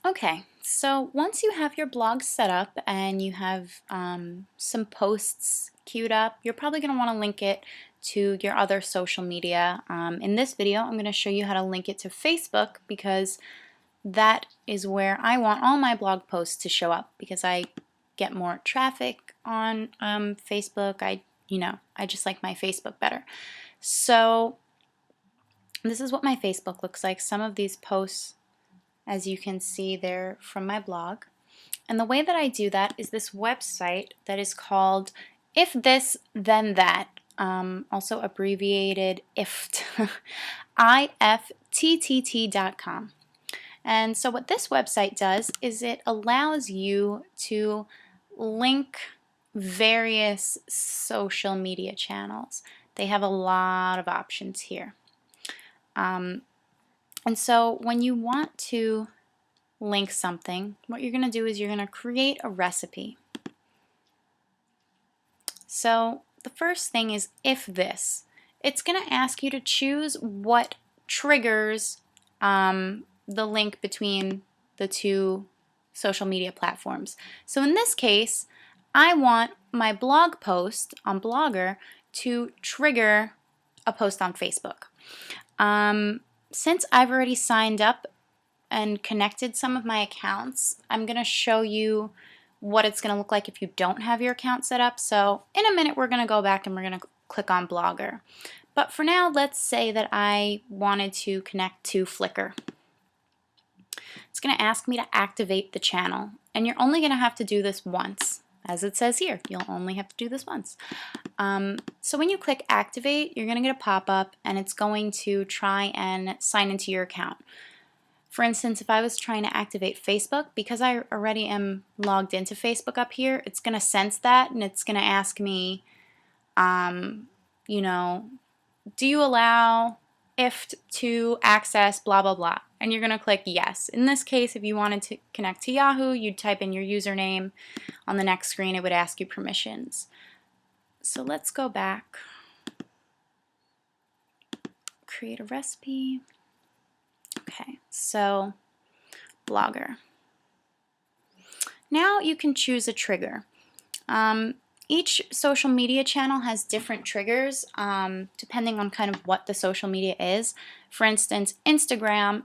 Okay, so once you have your blog set up and you have some posts queued up, you're probably going to want to link it to your other social media. In this video, I'm going to show you how to link it to Facebook because that is where I want all my blog posts to show up because I get more traffic on Facebook. I just like my Facebook better. So this is what my Facebook looks like. Some of these posts, as you can see, they're from my blog. And the way that I do that is this website that is called If This Then That, also abbreviated IFTT, IFTTT.com. And so what this website does is it allows you to link various social media channels. They have a lot of options here. And so when you want to link something, what you're going to do is you're going to create a recipe. So the first thing is if this. It's going to ask you to choose what triggers the link between the two social media platforms. So in this case, I want my blog post on Blogger to trigger a post on Facebook. Since I've already signed up and connected some of my accounts, I'm going to show you what it's going to look like if you don't have your account set up. So in a minute we're going to go back and we're going to click on Blogger. But for now, let's say that I wanted to connect to Flickr. It's going to ask me to activate the channel, and you're only going to have to do this once. As it says here, you'll only have to do this once. So when you click activate, you're going to get a pop-up and it's going to try and sign into your account. For instance, if I was trying to activate Facebook, because I already am logged into Facebook up here, it's going to sense that and it's going to ask me, you know, do you allow IFT to access blah, blah, blah? And you're going to click yes. In this case, if you wanted to connect to Yahoo, you'd type in your username. On the next screen, it would ask you permissions. So let's go back. Create a recipe. Okay, so Blogger. Now you can choose a trigger. Each social media channel has different triggers depending on kind of what the social media is. For instance, Instagram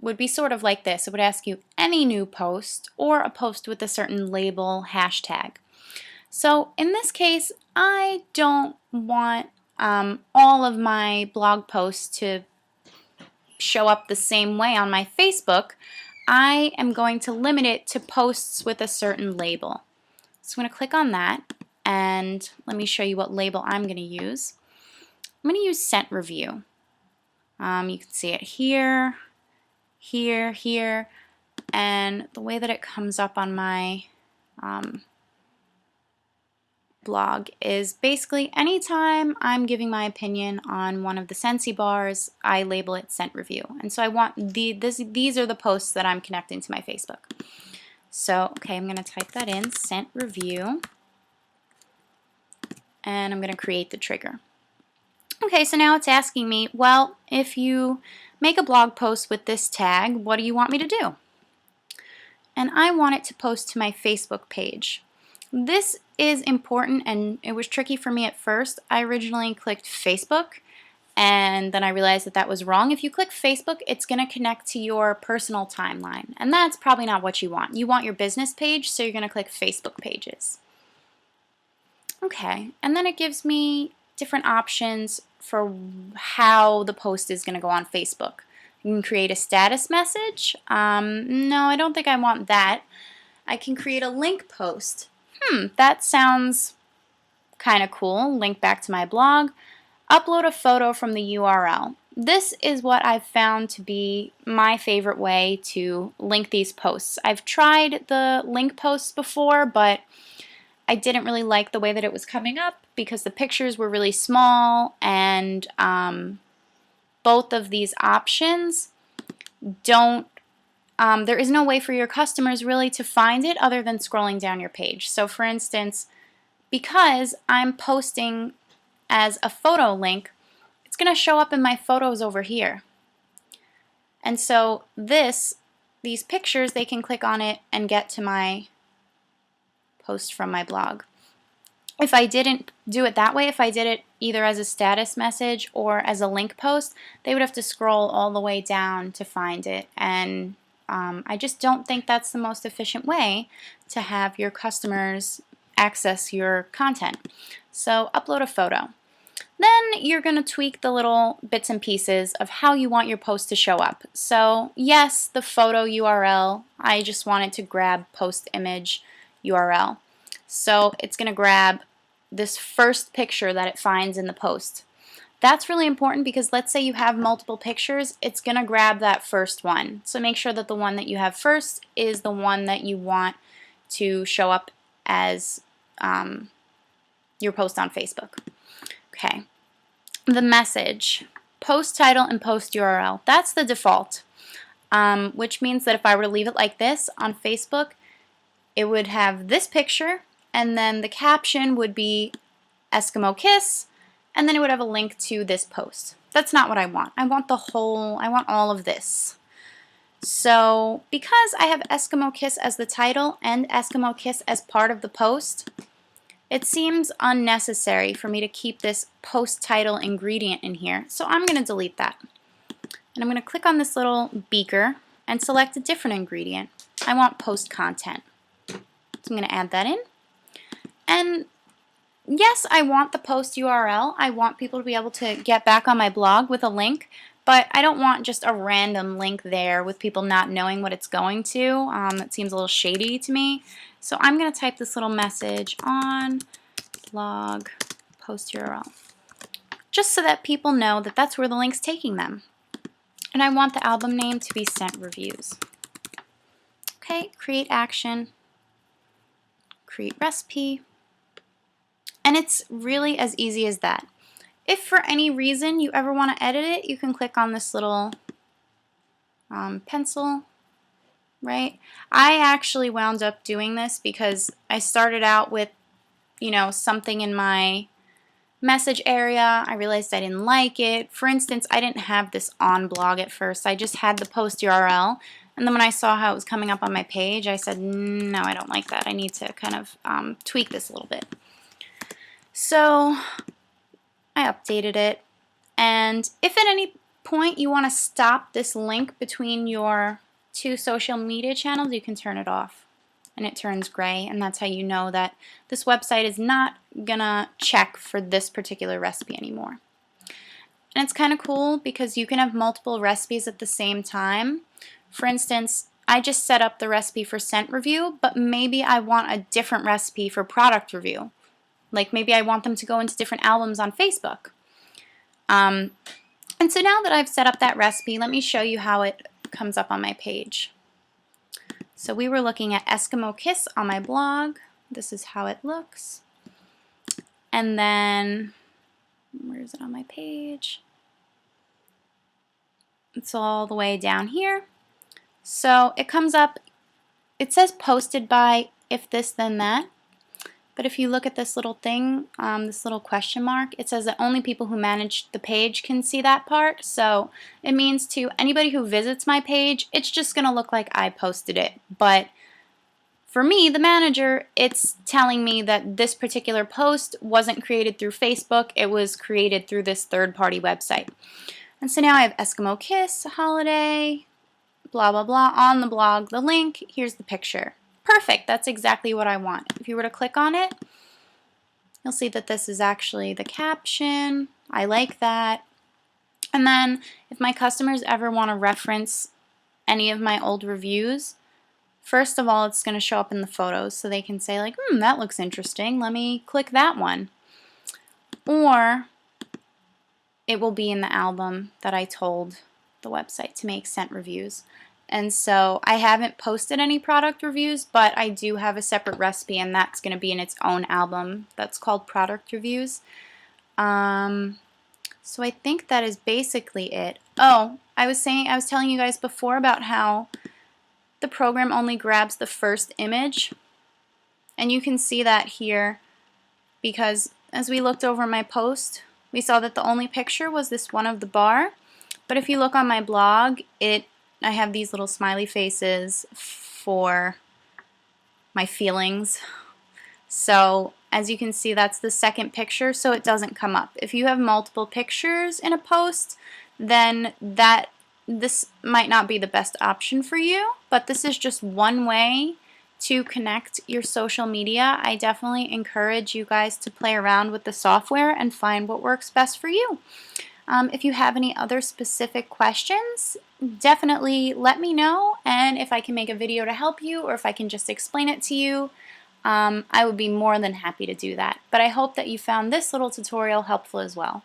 would be sort of like this. It would ask you any new post or a post with a certain label, hashtag. So in this case, I don't want all of my blog posts to show up the same way on my Facebook. I am going to limit it to posts with a certain label. So I'm going to click on that, and let me show you what label I'm going to use. I'm going to use Sent Review. You can see it here, here, here, and the way that it comes up on my blog is basically anytime I'm giving my opinion on one of the Scentsy bars, I label it Sent Review. And so I want these are the posts that I'm connecting to my Facebook. So, okay, I'm going to type that in, Sent Review, and I'm going to create the trigger. Okay, so now it's asking me, well, if you make a blog post with this tag, what do you want me to do? And I want it to post to my Facebook page. This is important, and it was tricky for me at first. I originally clicked Facebook, and then I realized that that was wrong. If you click Facebook, it's going to connect to your personal timeline, and that's probably not what you want. You want your business page, so you're going to click Facebook pages. Okay, and then it gives me different options for how the post is going to go on Facebook. You can create a status message. No, I don't think I want that. I can create a link post. That sounds kind of cool. Link back to my blog. Upload a photo from the URL. This is what I've found to be my favorite way to link these posts. I've tried the link posts before, but I didn't really like the way that it was coming up because the pictures were really small, and both of these options don't there is no way for your customers really to find it other than scrolling down your page. So for instance, because I'm posting as a photo link, it's going to show up in my photos over here. And so this these pictures, they can click on it and get to my post from my blog. If I didn't do it that way, if I did it either as a status message or as a link post, they would have to scroll all the way down to find it. And I just don't think that's the most efficient way to have your customers access your content. So upload a photo. Then you're going to tweak the little bits and pieces of how you want your post to show up. So yes, the photo URL, I just wanted to grab post image URL. So it's going to grab this first picture that it finds in the post. That's really important because let's say you have multiple pictures, it's going to grab that first one. So make sure that the one that you have first is the one that you want to show up as your post on Facebook. Okay. The message, post title and post URL, that's the default, which means that if I were to leave it like this on Facebook, it would have this picture, and then the caption would be Eskimo Kiss, and then it would have a link to this post. That's not what I want. I want all of this. So because I have Eskimo Kiss as the title and Eskimo Kiss as part of the post, it seems unnecessary for me to keep this post title ingredient in here. So I'm going to delete that. And I'm going to click on this little beaker and select a different ingredient. I want post content. So I'm going to add that in. And yes, I want the post URL. I want people to be able to get back on my blog with a link, but I don't want just a random link there with people not knowing what it's going to. That seems a little shady to me. So I'm going to type this little message on blog post URL, just so that people know that that's where the link's taking them. And I want the album name to be Scent Reviews. Okay, create action, create recipe, and it's really as easy as that. If for any reason you ever want to edit it, you can click on this little pencil, right? I actually wound up doing this because I started out with, something in my message area. I realized I didn't like it. For instance, I didn't have this on blog at first. I just had the post URL. And then when I saw how it was coming up on my page, I said, no, I don't like that. I need to kind of tweak this a little bit. So I updated it. And if at any point you want to stop this link between your two social media channels, you can turn it off. And it turns gray, and that's how you know that this website is not gonna check for this particular recipe anymore. And it's kind of cool because you can have multiple recipes at the same time. For instance, I just set up the recipe for scent review, but maybe I want a different recipe for product review. Like maybe I want them to go into different albums on Facebook. And so now that I've set up that recipe, let me show you how it comes up on my page. So we were looking at Eskimo Kiss on my blog. This is how it looks. And then, where is it on my page? It's all the way down here. So it comes up, it says posted by if this then that. But if you look at this little thing, this little question mark, it says that only people who manage the page can see that part. So it means to anybody who visits my page, it's just going to look like I posted it. But for me, the manager, it's telling me that this particular post wasn't created through Facebook. It was created through this third-party website. And so now I have Eskimo Kiss, holiday, blah, blah, blah, on the blog, the link, here's the picture. Perfect, that's exactly what I want. If you were to click on it, you'll see that this is actually the caption. I like that. And then if my customers ever want to reference any of my old reviews, first of all, it's going to show up in the photos so they can say like, that looks interesting. Let me click that one. Or it will be in the album that I told the website to make scent reviews. And so I haven't posted any product reviews, but I do have a separate recipe, and that's going to be in its own album that's called Product Reviews. So I think that is basically it. Oh, I was telling you guys before about how the program only grabs the first image, and you can see that here because as we looked over my post, we saw that the only picture was this one of the bar. But if you look on my blog, it I have these little smiley faces for my feelings. So as you can see, that's the second picture, so it doesn't come up. If you have multiple pictures in a post, then this might not be the best option for you, but this is just one way to connect your social media. I definitely encourage you guys to play around with the software and find what works best for you. If you have any other specific questions, definitely let me know, and if I can make a video to help you or if I can just explain it to you, I would be more than happy to do that. But I hope that you found this little tutorial helpful as well.